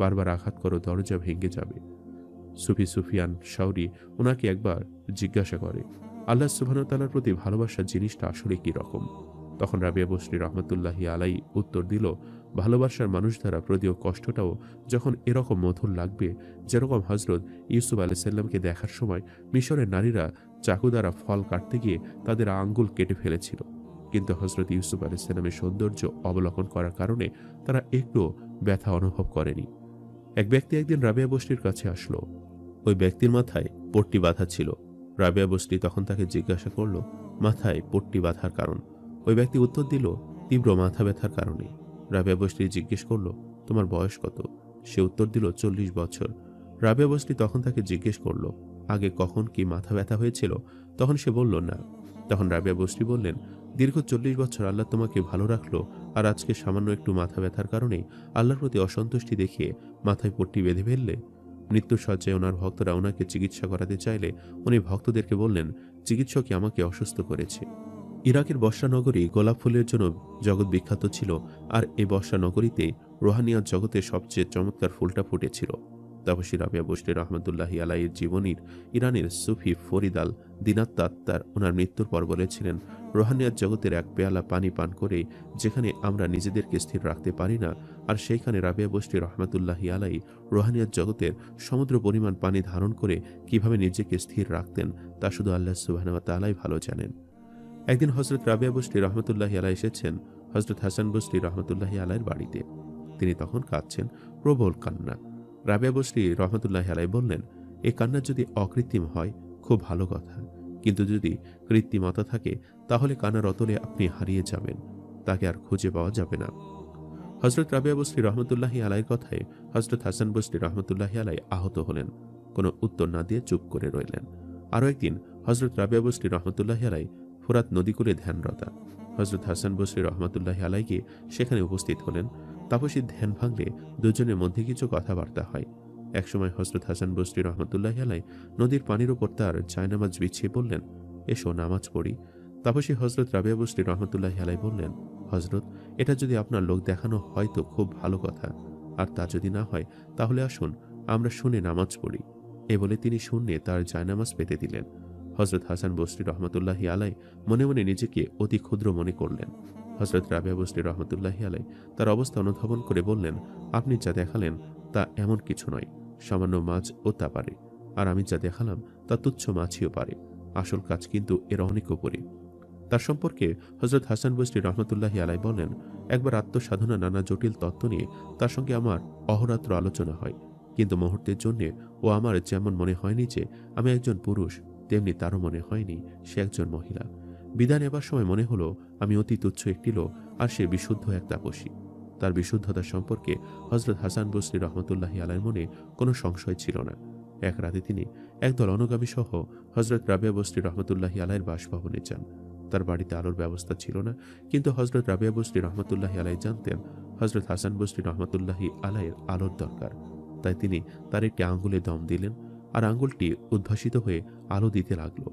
বারবার আঘাত করো, দরজা ভেঙে যাবে। সুফিয়ান শাওরি ওনাকে একবার জিজ্ঞাসা করে, আল্লাহ সুবহানাহু ওয়া তাআলার প্রতি ভালোবাসার জিনিসটা আসলে কি রকম? তখন রাবিয়া বসরি রহমতুল্লাহি আলাইহি উত্তর দিল, ভালোবাসার মানুষ দ্বারা প্রদীয় কষ্টটাও যখন এরকম মধুর লাগবে, যেরকম হজরত ইউসুফ আলাইহিস সালামকে দেখার সময় মিশরের নারীরা চাকু দ্বারা ফল কাটতে গিয়ে তাদের আঙ্গুল কেটে ফেলেছিল, কিন্তু হজরত ইউসুফ আলাইহিস সালামের সৌন্দর্য অবলোকন করার কারণে তারা একটুও ব্যথা অনুভব করেনি। এক ব্যক্তি একদিন রাবিয়া বসরির কাছে আসলো। ওই ব্যক্তির মাথায় পট্টি বাঁধা ছিল। রাবিয়া বসরি তখন তাকে জিজ্ঞাসা করল, মাথায় পট্টি বাঁধার কারণ? ওই ব্যক্তি উত্তর দিল, তীব্র মাথা ব্যথার কারণে। রাবিয়া বসরি জিজ্ঞেস করল, তোমার বয়স কত? সে উত্তর দিল, 40 বছর। রাবিয়া বসরি তখন তাকে জিজ্ঞেস করল, আগে কখন কি মাথা ব্যথা হয়েছিল? তখন সে বলল না। তখন রাবিয়া বসরি বললেন, দীর্ঘ 40 বছর আল্লাহ তোমাকে ভালো রাখলো, আর আজকে সামান্য একটু মাথা ব্যথার কারণে আল্লাহর প্রতি অসন্তুষ্টি দেখিয়ে মাথায় পট্টি বেঁধে ফেললে? মৃত্যুসজ্জায় ওনার ভক্তরা ওনাকে চিকিৎসা করাতে চাইলে উনি ভক্তদেরকে বললেন, চিকিৎসকই আমাকে অসুস্থ করেছে। ইরাকের বসরা নগরী গোলাপ ফুলের জন্য জগৎ বিখ্যাত ছিল, আর এই বসরা নগরীতে রোহানিয়াত জগতের সবচেয়ে চমৎকার ফুলটা ফুটেছিল। তাপসী রাবিয়া বসরি রহমতুল্লাহি আলাইহির জীবনীর ইরানের সুফি ফরিদ আল দিনাত্তার ওনার মৃত্যুর পর বলেছিলেন, রোহানিয়াত জগতের এক পেয়ালা পানি পান করে যেখানে আমরা নিজেদেরকে স্থির রাখতে পারি না, আর সেইখানে রাবিয়া বসরি রহমতুল্লাহি আলাই রোহানিয়াত জগতের সমুদ্র পরিমাণ পানি ধারণ করে কিভাবে নিজেকে স্থির রাখতেন তা শুধু আল্লাহ সুবহানাহু ওয়া তাআলাই ভালো জানেন। একদিন হজরত রাবিয়া বসরি রহমতুল্লাহি আলাই এসেছেন হজরত হাসান বসরি রহমতুল্লাহি আলাইয়ের বাড়িতে। তিনি তখন কাঁদছেন, প্রবল কান্না। রাবিয়া বসরি রহমতুল্লাহি আলাই বললেন, এই কান্না যদি অকৃত্রিম হয় খুব ভালো কথা, কিন্তু যদি কৃত্রিমতা থাকে তাহলে কান্নার অতলে আপনি হারিয়ে যাবেন, তাকে আর খুঁজে পাওয়া যাবে না। হজরত রাবিয়া বসরি রহমতুল্লাহি আলাইয়ের কথায় হজরত হাসান বসরি রহমতুল্লাহি আলাই আহত হলেন, কোনো উত্তর না দিয়ে চুপ করে রইলেন। আরও একদিন হজরত রাবিয়া বসরি রহমতুল্লাহি আলাই ফোরাত নদীকূলে ধ্যানরতা। হজরত হাসান বসরি রহমতুল্লাহি আলাইকে সেখানে উপস্থিত হলেন। তাপসীর ধ্যান ভাঙলে দুজনের মধ্যে কিছু কথাবার্তা হয়। একসময় হজরত হাসান বসরি রহমতুল্লাহি আলাই নদীর পানির ওপর তার জায়নামাজ বিছিয়ে বললেন, এসো নামাজ পড়ি। তাপসী হজরত রাবিয়া বসরি রহমতুল্লাহি আলাই বললেন, হজরত, এটা যদি আপনার লোক দেখানো হয় তো খুব ভালো কথা, আর তা যদি না হয় তাহলে আসুন আমরা শুনে নামাজ পড়ি। এ বলে তিনি শূন্যে তার জায়নামাজ পেতে দিলেন। হজরত হাসান বসরি রহমতুল্লাহি আলাই মনে মনে নিজেকে অতি ক্ষুদ্র মনে করলেন। হজরত রাবিয়া বসরি রহমতুল্লাহি আলাই তার অবস্থা অনুধাবন করে বললেন, আপনি যা দেখালেন তা এমন কিছু নয়, সামান্য মাছ ও তা পারে, আর আমি যা দেখালাম তা তুচ্ছ মাছিও পারে, আসল কাজ কিন্তু এর অনেক উপরে। তার সম্পর্কে হজরত হাসান বসরি রহমতুল্লাহি আলাই বলেন, একবার আত্মসাধনা নানা জটিল তত্ত্ব নিয়ে তার সঙ্গে আমার অহরাত্র আলোচনা হয়, কিন্তু মুহূর্তের জন্যে ও আমার যেমন মনে হয়নি যে আমি একজন পুরুষ, তেমনি তারও মনে হয়নি সে একজন মহিলা। বিদায় নেবার সময় মনে হলো আমি অতি তুচ্ছ একটি লোক, আর সে বিশুদ্ধ এক তাপসী। তার বিশুদ্ধতা সম্পর্কে হজরত হাসান বসরি রহমতুল্লাহি আলাইয়ের মনে কোনো সংশয় ছিল না। এক রাতে তিনি একদল অনুগামী সহ হজরত রাবিয়া বসরি রহমতুল্লাহি আলাইয়ের বাসভবনে যান। তার বাড়িতে আলোর ব্যবস্থা ছিল না, কিন্তু হজরত রাবিয়া বসরি রহমতুল্লাহি আলাই জানতেন হজরত হাসান বসরি রহমতুল্লাহি আলাইয়ের আলোর দরকার। তাই তিনি তার একটি আঙ্গুলে দম দিলেন, আর আঙ্গুলটি উদ্ভাসিত হয়ে আলো দিতে লাগলো।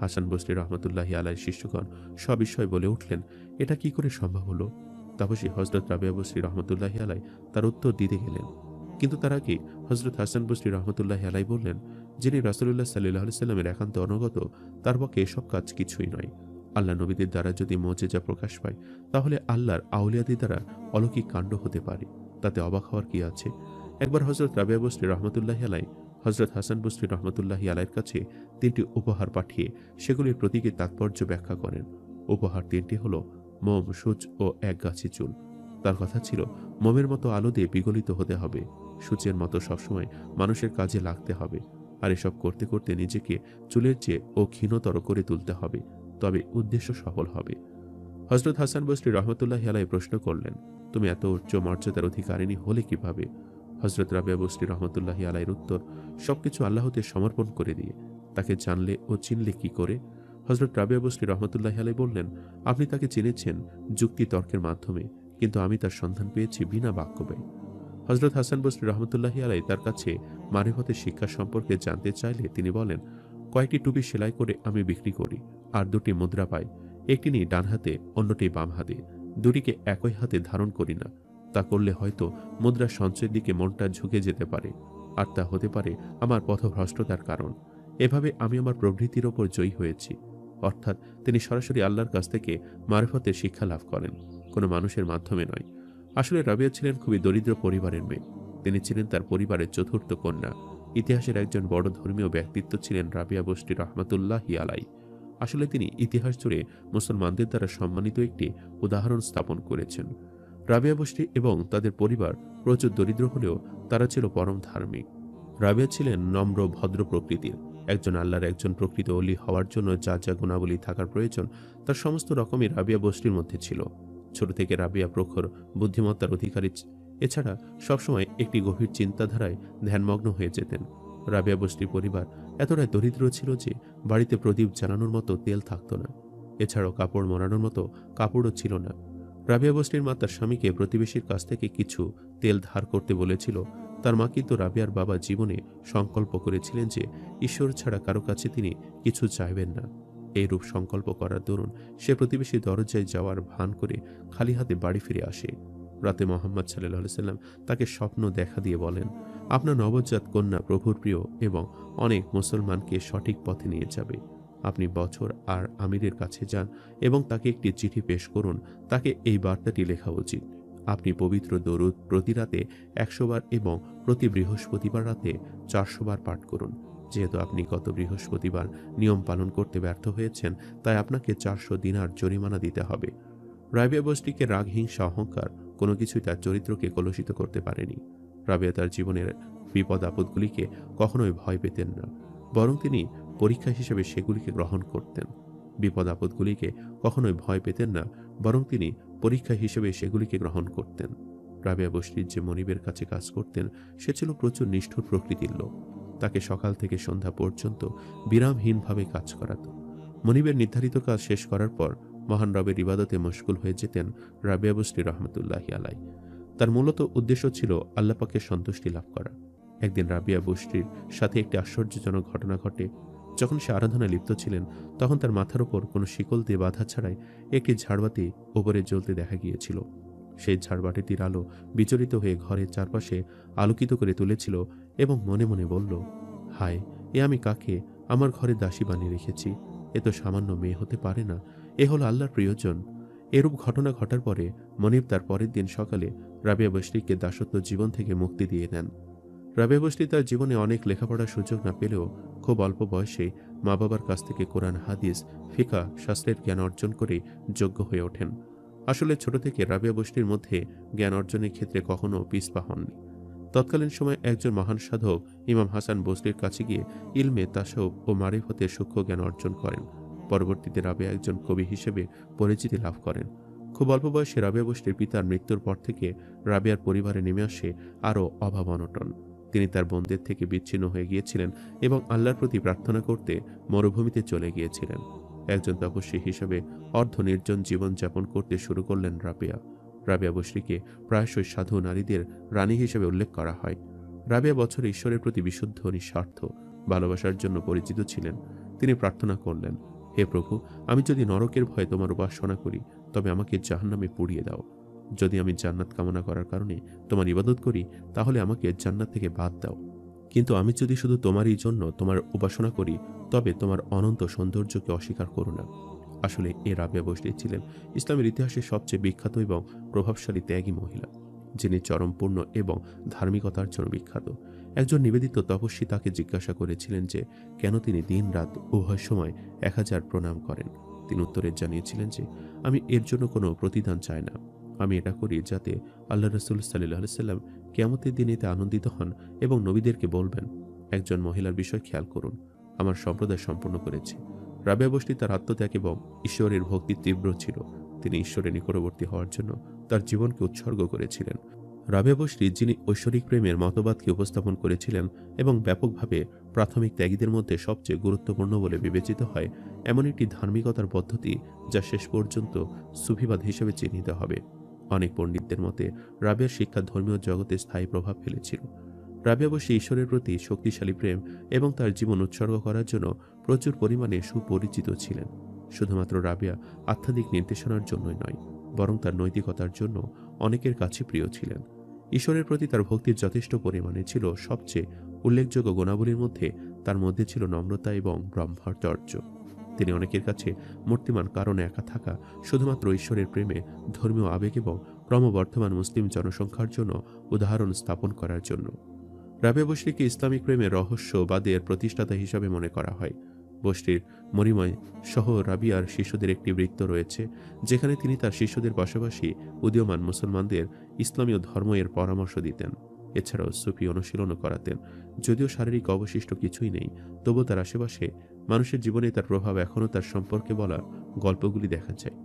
হাসান বসরি রহমতুল্লাহি আলাইয়ের শিষ্যগণ সবিস্ময় বলে উঠলেন, এটা কি করে সম্ভব হলো? তাপসী হজরত রাবিয়া বসরি রহমতুল্লাহি আলাই তার উত্তর দিতে গেলেন, কিন্তু তার আগে হজরত হাসান বসরি রহমতুল্লাহি আলাই বললেন, যিনি রাসূলুল্লাহ সাল্লাল্লাহু আলাইহি সাল্লামের একান্ত অনুগত তার পক্ষে এসব কাজ কিছুই নয়। আল্লাহ নবীদের দ্বারা যদি মুজিজা প্রকাশ পায় তাহলে আল্লাহর আউলিয়াদের দ্বারা অলৌকিক কাণ্ড হতে পারে, তাতে অবাক হওয়ার কি আছে? একবার হজরত রাবিয়া বসরি রহমতুল্লাহি আলাই হজরত হাসান বসরি রহমতুল্লাহি আলাইয়ের কাছে 3টি উপহার পাঠিয়ে সেগুলির প্রতীকী তাৎপর্য ব্যাখ্যা করেন। উপহার 3টি হল মোম, সূচ ও এক গাছি চুল। তার কথা ছিল, মোমের মতো আলো দিয়ে বিগলিত হতে হবে, সূচের মতো সবসময় মানুষের কাজে লাগতে হবে, আর এসব করতে করতে নিজেকে চুলের চেয়ে ও ক্ষীণতর করে তুলতে হবে, তবে উদ্দেশ্য সফল হবে। হজরত হাসান বসরি রহমতুল্লাহি আলাই প্রশ্ন করলেন, তুমি এত উচ্চ মর্যাদার অধিকারিণী হলে কিভাবে? হজরত রাবিয়া বসরি রহমতুল্লাহি আলাইয়ের উত্তর, সবকিছু আল্লাহতে সমর্পণ করে দিয়ে। তাকে জানলে ও চিনলে কি করে? হজরত রাবিয়া বসরি রহমতুল্লাহি আলাই বললেন, আপনি তাকে চিনেছেন যুক্তি তর্কের মাধ্যমে, কিন্তু আমি তার সন্ধান পেয়েছি বিনা বাক্য ব্যয়। হযরত হাসান বসরি রহমতুল্লাহি আলাইহি তার কাছে মারিফতের শিক্ষা সম্পর্কে জানতে চাইলে তিনি বলেন, কয়েকটি টুপি সেলাই করে আমি বিক্রি করি, আর দুটি মুদ্রা পাই। একটি নিই ডান হাতে, অন্যটি বাম হাতে। দুটিকে একই হাতে ধারণ করি না। তা করলে হয়তো মুদ্রা সঞ্চয়ের দিকে মনটা ঝুঁকে যেতে পারে, আর তা হতে পারে আমার পথভ্রষ্টতার কারণ। এভাবে আমি আমার প্রবৃত্তির ওপর জয়ী হয়েছি। অর্থাৎ তিনি সরাসরি আল্লাহর কাছ থেকে মারিফতের শিক্ষা লাভ করেন, কোনো মানুষের মাধ্যমে নয়। আসলে রাবিয়া ছিলেন খুবই দরিদ্র পরিবারের মেয়ে। তিনি ছিলেন তার পরিবারের চতুর্থ কন্যা। ইতিহাসের একজন বড় ধর্মীয় ব্যক্তিত্ব ছিলেন রাবিয়া বসরি রহমাতুল্লাহি আলাইহি। আসলে তিনি ইতিহাস জুড়ে মুসলমানদের দ্বারা সম্মানিত একটি উদাহরণ স্থাপন করেছেন। রাবিয়া বসরি এবং তাদের পরিবার প্রচুর দরিদ্র হলেও তারা ছিল পরম ধার্মিক। রাবিয়া ছিলেন নম্র ভদ্র প্রকৃতির। একজন আল্লাহর একজন প্রকৃত ওলি হওয়ার জন্য যা যা গুণাবলী থাকার প্রয়োজন তার সমস্ত রকমই রাবিয়া বসরির মধ্যে ছিল। ছোট থেকে রাবিয়া প্রখর বুদ্ধিমত্তার অধিকারী, এছাড়া সবসময় একটি গভীর চিন্তাধারায় ধ্যানমগ্ন হয়ে যেতেন। রাবিয়া বসরির পরিবার এতটাই দরিদ্র ছিল যে বাড়িতে প্রদীপ জ্বালানোর মতো তেল থাকতো না। এছাড়াও কাপড় মরানোর মতো কাপড়ও ছিল না। রাবিয়া বসরির মা তার স্বামীকে প্রতিবেশীর কাছ থেকে কিছু তেল ধার করতে বলেছিল। তার মা কিন্তু রাবিয়ার বাবা জীবনে সংকল্প করেছিলেন যে ঈশ্বর ছাড়া কারো কাছে তিনি কিছু চাইবেন না। এইরূপ সংকল্প করার দরুন সে প্রতিবেশী দরজায় যাওয়ার ভান করে খালি হাতে বাড়ি ফিরে আসে। রাতে মোহাম্মদ সাল্লাল্লাহু আলাইহি সাল্লাম তাকে স্বপ্ন দেখা দিয়ে বলেন, আপনার নবজাত কন্যা প্রভুর প্রিয় এবং অনেক মুসলমানকে সঠিক পথে নিয়ে যাবে। আপনি বছর আর আমিরের কাছে যান এবং তাকে একটি চিঠি পেশ করুন। তাকে এই বার্তাটি লেখা উচিত, আপনি পবিত্র দরুদ প্রতি রাতে 100 বার এবং প্রতি বৃহস্পতিবার রাতে 400 বার পাঠ করুন। যেহেতু আপনি গত বৃহস্পতিবার নিয়ম পালন করতে ব্যর্থ হয়েছেন, তাই আপনাকে 400 দিনার জরিমানা দিতে হবে। রাবিয়া বসরিকে রাগ, হিংসা, অহংকার কোনো কিছুই তার চরিত্রকে কলুষিত করতে পারেনি। রাবিয়া তার জীবনের বিপদ আপদগুলিকে কখনোই ভয় পেতেন না, বরং তিনি পরীক্ষা হিসেবে সেগুলিকে গ্রহণ করতেন। বিপদ আপদগুলিকে কখনোই ভয় পেতেন না, বরং তিনি পরীক্ষা হিসেবে সেগুলিকে গ্রহণ করতেন। রাবিয়া বসরির যে মনিবের কাছে কাজ করতেন সে ছিল প্রচুর নিষ্ঠুর প্রকৃতির লোক। তাকে সকাল থেকে সন্ধ্যা পর্যন্ত বিরামহীনভাবে কাজ করাত। মনিবের নির্ধারিত কাজ শেষ করার পর মহান রবের ইবাদতে মশগুল হয়ে যেতেন রাবিয়া বসরি রহমতুল্লাহি আলাইহি। তার মূলত উদ্দেশ্য ছিল আল্লাহ পাকের সন্তুষ্টি লাভ করা। একদিন রাবিয়া বসরির সাথে একটি আশ্চর্যজনক ঘটনা ঘটে। যখন সে আরাধনায় লিপ্ত ছিলেন তখন তার মাথার উপর কোনো শিকল দিয়ে বাঁধা ছাড়াই একটি ঝাড়বাতি উপরে জ্বলতে দেখা গিয়েছিল। সেই ঝাড়বাতিটির আলো বিচলিত হয়ে ঘরের চারপাশে আলোকিত করে তুলেছিল এবং মনে মনে বলল, হায়, এ আমি কাকে আমার ঘরে দাসী বানিয়ে রেখেছি? এ তো সামান্য মেয়ে হতে পারে না, এ হলো আল্লাহর প্রিয়জন। এরূপ ঘটনা ঘটার পরে মনিব তার পরের দিন সকালে রাবিয়া বসরিকে দাসত্ব জীবন থেকে মুক্তি দিয়ে দেন। রাবিয়া বসরি তার জীবনে অনেক লেখাপড়ার সুযোগ না পেলেও খুব অল্প বয়সেই মা বাবার কাছ থেকে কোরআন, হাদিস, ফিকহ শাস্ত্রের জ্ঞান অর্জন করে যোগ্য হয়ে ওঠেন। আসলে ছোট থেকে রাবিয়া বসরির মধ্যে জ্ঞান অর্জনের ক্ষেত্রে কখনো পিছপা হননি। তৎকালীন সময়ে একজন মহান সাধক ইমাম হাসান বসরির কাছে গিয়ে ইলমে, তাসাউফ ও মারিফতের সূক্ষ্ম জ্ঞান অর্জন করেন। পরবর্তীতে রাবিয়া একজন কবি হিসেবে পরিচিতি লাভ করেন। খুব অল্প বয়সে রাবিয়া বসরির পিতার মৃত্যুর পর থেকে রাবিয়ার পরিবারে নেমে আসে আরও অভাব অনটন। তিনি তার বোনদের থেকে বিচ্ছিন্ন হয়ে গিয়েছিলেন এবং আল্লাহর প্রতি প্রার্থনা করতে মরুভূমিতে চলে গিয়েছিলেন। একজন তপস্বী হিসেবে অর্ধ নির্জন জীবন যাপন করতে শুরু করলেন রাবিয়া। রাবিয়া বসরিকে প্রায়শই সাধু নারীদের রানী হিসেবে উল্লেখ করা হয়। রাবিয়া বছরে ঈশ্বরের প্রতি বিশুদ্ধ নিঃস্বার্থ ভালোবাসার জন্য পরিচিত ছিলেন। তিনি প্রার্থনা করলেন, হে প্রভু, আমি যদি নরকের ভয়ে তোমার উপাসনা করি তবে আমাকে জাহান্নামে পুড়িয়ে দাও। যদি আমি জান্নাত কামনা করার কারণে তোমার ইবাদত করি তাহলে আমাকে জান্নাত থেকে বাদ দাও। কিন্তু আমি যদি শুধু তোমারই জন্য তোমার উপাসনা করি তবে তোমার অনন্ত সৌন্দর্যকে অস্বীকার করো না। আসলে এ রাবিয়া বসরি ছিলেন ইসলামের ইতিহাসে সবচেয়ে বিখ্যাত এবং প্রভাবশালী ত্যাগী মহিলা, যিনি চরমপূর্ণ এবং ধার্মিকতার জন্য বিখ্যাত। একজন নিবেদিত তপস্বী তাকে জিজ্ঞাসা করেছিলেন যে কেন তিনি দিন রাত উভয় সময় 1000 প্রণাম করেন। তিনি উত্তরে জানিয়েছিলেন যে আমি এর জন্য কোনো প্রতিদান চাই না, আমি এটা করি যাতে আল্লাহ রাসূল সাল্লাল্লাহু আলাইহি সাল্লাম কিয়ামতের দিনে এতে আনন্দিত হন এবং নবীদেরকে বলবেন, একজন মহিলার বিষয় খেয়াল করুন, আমার সম্প্রদায় সম্পন্ন করেছে। রাবিয়া বসরি তার আত্মত্যাগ এবং ঈশ্বরের ভক্তি তীব্র ছিল। তিনি ঈশ্বরের নিকটবর্তী হওয়ার জন্য তার জীবনকে উৎসর্গ করেছিলেন। রাবিয়া বসরি, যিনি ঐশ্বরিক প্রেমের মতবাদকে উপস্থাপন করেছিলেন এবং ব্যাপকভাবে প্রাথমিক ত্যাগীদের মধ্যে সবচেয়ে গুরুত্বপূর্ণ বলে বিবেচিত হয়, এমন একটি ধার্মিকতার পদ্ধতি যা শেষ পর্যন্ত সুফিবাদ হিসেবে চিহ্নিত হবে। অনেক পণ্ডিতদের মতে রাবিয়ার শিক্ষা ধর্মীয় জগতে স্থায়ী প্রভাব ফেলেছিল। রাবিয়া বসরি ঈশ্বরের প্রতি শক্তিশালী প্রেম এবং তার জীবন উৎসর্গ করার জন্য প্রচুর পরিমাণে সুপরিচিত ছিলেন। শুধুমাত্র রাবিয়া আধ্যাত্মিক নির্দেশনার জন্যই নয়, বরং তার নৈতিকতার জন্য অনেকের কাছে প্রিয় ছিলেন। ঈশ্বরের প্রতি তার ভক্তির যথেষ্ট পরিমাণে ছিল। সবচেয়ে উল্লেখযোগ্য গুণাবলীর মধ্যে তার মধ্যে ছিল নম্রতা এবং ব্রহ্মচর্য। তিনি অনেকের কাছে মূর্তিমান কারণে একা থাকা, শুধুমাত্র ঈশ্বরের প্রেমে, ধর্মীয় আবেগ এবং ক্রমবর্ধমান মুসলিম জনসংখ্যার জন্য উদাহরণ স্থাপন করার জন্য। রাবিয়া বসরিকে ইসলামিক প্রেমের রহস্যবাদের প্রতিষ্ঠাতা হিসাবে মনে করা হয়। বসরির মরিময় সহ রাবিয়ার শিষ্যদের একটি বৃত্ত রয়েছে, যেখানে তিনি তার শিষ্যদের পাশাপাশি উদীয়মান মুসলমানদের ইসলামীয় ধর্ম এর পরামর্শ দিতেন। এছাড়াও সুফি অনুশীলনও করাতেন। যদিও শারীরিক অবশিষ্ট কিছুই নেই, তবু তার আশেপাশে মানুষের জীবনে তার প্রভাব এখনও তার সম্পর্কে বলা গল্পগুলি দেখা যায়।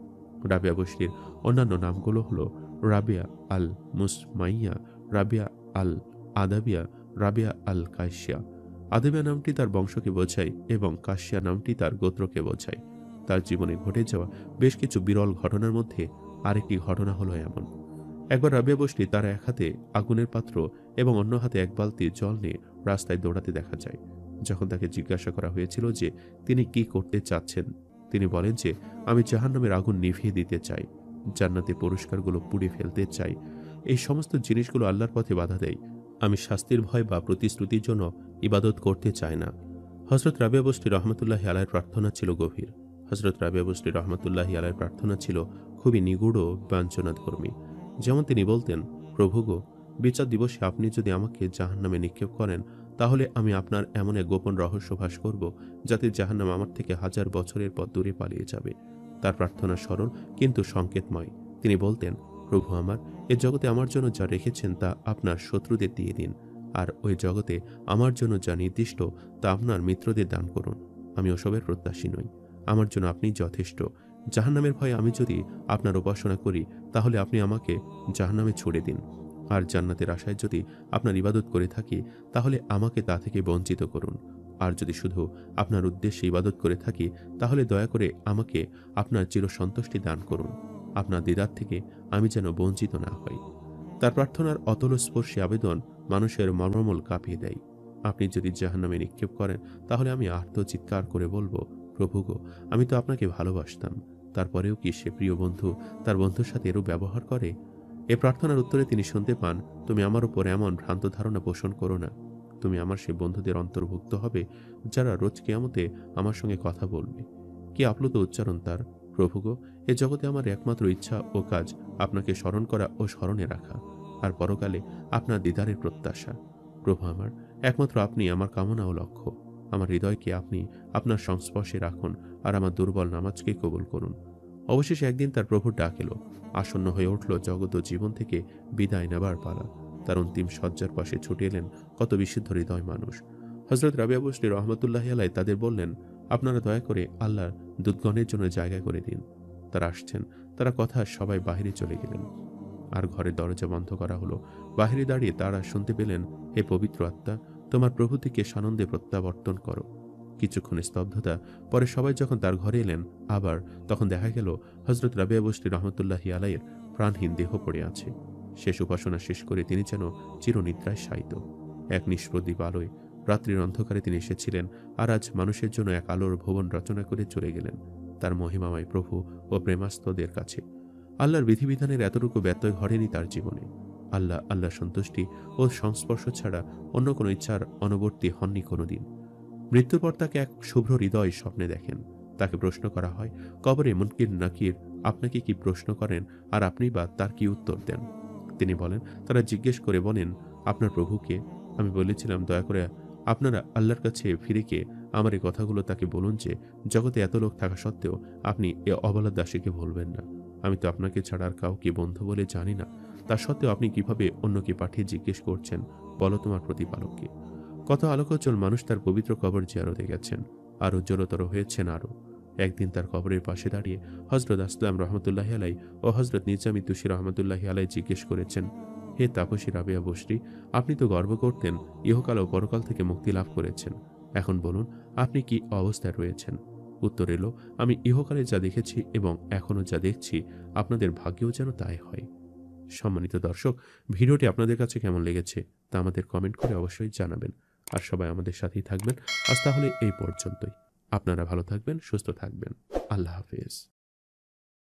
রাবিয়া বসরির অন্যান্য নামগুলো হলো রাবিয়া আল মুসমাইয়া, রাবিয়া আল আদাবিয়া, রাবিয়া আল কাশিয়া। আদাবিয়া নামটি তার বংশকে বোঝায় এবং কাশিয়া নামটি তার গোত্রকে বোঝায়। তার জীবনে ঘটে যাওয়া বেশ কিছু বিরল ঘটনার মধ্যে আরেকটি ঘটনা হলো এমন। একবার রাবিয়া বসরি তার এক হাতে আগুনের পাত্র এবং অন্য হাতে এক বালতি জল নিয়ে রাস্তায় দৌড়াতে দেখা যায়। যখন তাকে জিজ্ঞাসা করা হয়েছিল যে তিনি কি করতে চাচ্ছেন, তিনি বলেন যে আমি জাহান্নামের আগুন নিভিয়ে দিতে চাই, জান্নাতে পুরস্কারগুলো পুড়ে ফেলতে চাই। এই সমস্ত জিনিসগুলো আল্লাহর পথে বাধা দেয়। আমি শাস্তির ভয় বা প্রতিশ্রুতির জন্য ইবাদত করতে চাই না। হযরত রাবিয়া বসরি রহমতুল্লাহি আলাইহির প্রার্থনা ছিল গভীর। হযরত রাবিয়া বসরি রহমতুল্লাহি আলাইহির প্রার্থনা ছিল খুবই নিগূঢ় ও বাঞ্ছনাধর্মী। যেমন তিনি বলতেন, প্রভু গো, বিচার দিবসে আপনি যদি আমাকে জাহান্নামে নিক্ষেপ করেন, তাহলে আমি আপনার এমন এক গোপন রহস্য ফাঁস করব, যাতে জাহান্নাম আমার থেকে 1000 বছরের পর দূরে পালিয়ে যাবে। তার প্রার্থনা সরল কিন্তু সংকেতময়। তিনি বলতেন, প্রভু আমার, এ জগতে আমার জন্য যা রেখেছেন তা আপনার শত্রুদের দিয়ে দিন, আর ওই জগতে আমার জন্য যা নির্দিষ্ট তা আপনার মিত্রদের দান করুন। আমি ওসবের প্রত্যাশী নই, আমার জন্য আপনি যথেষ্ট। জাহান্নামের ভয়ে আমি যদি আপনার উপাসনা করি, তাহলে আপনি আমাকে জাহান্নামে ছুড়ে দিন। আর জান্নাতের আশায় যদি আপনার ইবাদত করে থাকি, তাহলে আমাকে তা থেকে বঞ্চিত করুন। আর যদি শুধু আপনার উদ্দেশ্যে ইবাদত করে থাকি, তাহলে দয়া করে আমাকে আপনার চিরসন্তুষ্টি দান করুন। আপনার দিদার থেকে আমি যেন বঞ্চিত না হই। তার প্রার্থনার অতলস্পর্শী আবেদন মানুষের মর্মমূল কাঁপিয়ে দেয়। আপনি যদি জাহান্নামে নিক্ষেপ করেন, তাহলে আমি আর্তচিৎকার করে বলবো, প্রভু গো, আমি তো আপনাকে ভালোবাসতাম। তারপরেও কি সে প্রিয় বন্ধু তার বন্ধুর সাথে এরূপ ব্যবহার করে? এ প্রার্থনার উত্তরে তিনি শুনতে পান, তুমি আমার উপর এমন ভ্রান্ত ধারণা পোষণ করো না। তুমি আমার সেই বন্ধুদের অন্তর্ভুক্ত হবে যারা রোজ কিয়ামতে আমার সঙ্গে কথা বলবে। কি আপ্লুত উচ্চারণ তার! প্রভু গো, এ জগতে আমার একমাত্র ইচ্ছা ও কাজ আপনাকে স্মরণ করা ও স্মরণে রাখা, আর পরকালে আপনার দিদারের প্রত্যাশা। প্রভু আমার, একমাত্র আপনি আমার কামনা ও লক্ষ্য। আমার হৃদয়কে আপনি আপনার সংস্পর্শে রাখুন, আর আমার দুর্বল নামাজকে কবুল করুন। অবশেষে একদিন তার প্রভুর ডাক এলো। আসন্ন হয়ে উঠল জগৎ ও জীবন থেকে বিদায় নেবার পালা। তার অন্তিম শয্যার পাশে ছুটে এলেন কত বিশুদ্ধ হৃদয় মানুষ। হযরত রাবিয়া বসরি রহমতুল্লাহি আলাইহি তাদের বললেন, আপনারা দয়া করে আল্লাহর দূতগণের জন্য জায়গা করে দিন। তারা আসছেন। তারা কথা সবাই বাহিরে চলে গেলেন, আর ঘরের দরজা বন্ধ করা হলো। বাহিরে দাঁড়িয়ে তারা শুনতে পেলেন, হে পবিত্র আত্মা, তোমার প্রভু থেকে সানন্দে প্রত্যাবর্তন করো। কিছুক্ষণ স্তব্ধতা পরে সবাই যখন তার ঘরে এলেন আবার, তখন দেখা গেল হযরত রাবিয়া বসরি রহমতুল্লাহি আলাইহির প্রাণহীন দেহ পড়ে আছে। শেষ উপাসনা শেষ করে তিনি যেন চিরনিদ্রায় শায়িত। এক নিষ্প্রদীপ আলোয় রাত্রির অন্ধকারে তিনি এসেছিলেন, আর আজ মানুষের জন্য এক আলোর ভুবন রচনা করে চলে গেলেন তার মহিমাময় প্রভু ও প্রেমাস্পদের কাছে। আল্লাহর বিধিবিধানের এতটুকু ব্যত্যয় ঘটেনি তার জীবনে। আল্লাহ সন্তুষ্টি ও সংস্পর্শ ছাড়া অন্য কোনো ইচ্ছার অনুবর্তী হননি কোনোদিন। মৃত্যুর পর তাকে এক শুভ্র হৃদয় স্বপ্নে দেখেন। তাকে প্রশ্ন করা হয়, কবরে মুনকির নাকির আপনাকে কি প্রশ্ন করেন, আর আপনি বা তার কি উত্তর দেন? তিনি বলেন, তারা জিজ্ঞেস করে বলেন, আপনার প্রভুকে? আমি বলেছিলাম, দয়া করে আপনারা আল্লাহর কাছে ফিরে গিয়ে আমার এই কথাগুলো তাকে বলুন যে জগতে এত লোক থাকা সত্ত্বেও আপনি এ অবলা দাসীকে ভুলবেন না। আমি তো আপনাকে ছাড়া আর কাউকে বন্ধু বলে জানি না। তা সত্ত্বেও আপনি কিভাবে অন্যকে পাঠিয়ে জিজ্ঞেস করছেন, বলো তোমার প্রতিপালককে। কত আলোকোজ্জ্বল মানুষ তার পবিত্র কবর জিয়ারতে গেছেন, আর উজ্জ্বলতর হয়েছেন আরো। একদিন তার কবরের পাশে দাঁড়িয়ে হযরত আসলাম রহমতুল্লাহি আলাইহি ও হযরত নিজামী তুসি রহমতুল্লাহি আলাইহি জিজ্ঞেস করেছেন, হে তাপসী রাবিয়া বসরি, আপনি তো গর্ব করতেন ইহকাল ও পরকাল থেকে মুক্তি লাভ করেছেন। এখন বলুন, আপনি কি অবস্থায় রয়েছেন? উত্তর এলো, আমি ইহকালে যা দেখেছি এবং এখনো যা দেখছি, আপনাদের ভাগ্যেও যেন তাই হয়। সম্মানিত দর্শক, ভিডিওটি আপনাদের কাছে কেমন লেগেছে তা আমাদের কমেন্ট করে অবশ্যই জানাবেন। আর সবাই আমাদের সাথেই থাকবেন। আজ তাহলে এই পর্যন্তই। আপনারা ভালো থাকবেন, সুস্থ থাকবেন। আল্লাহ হাফেজ।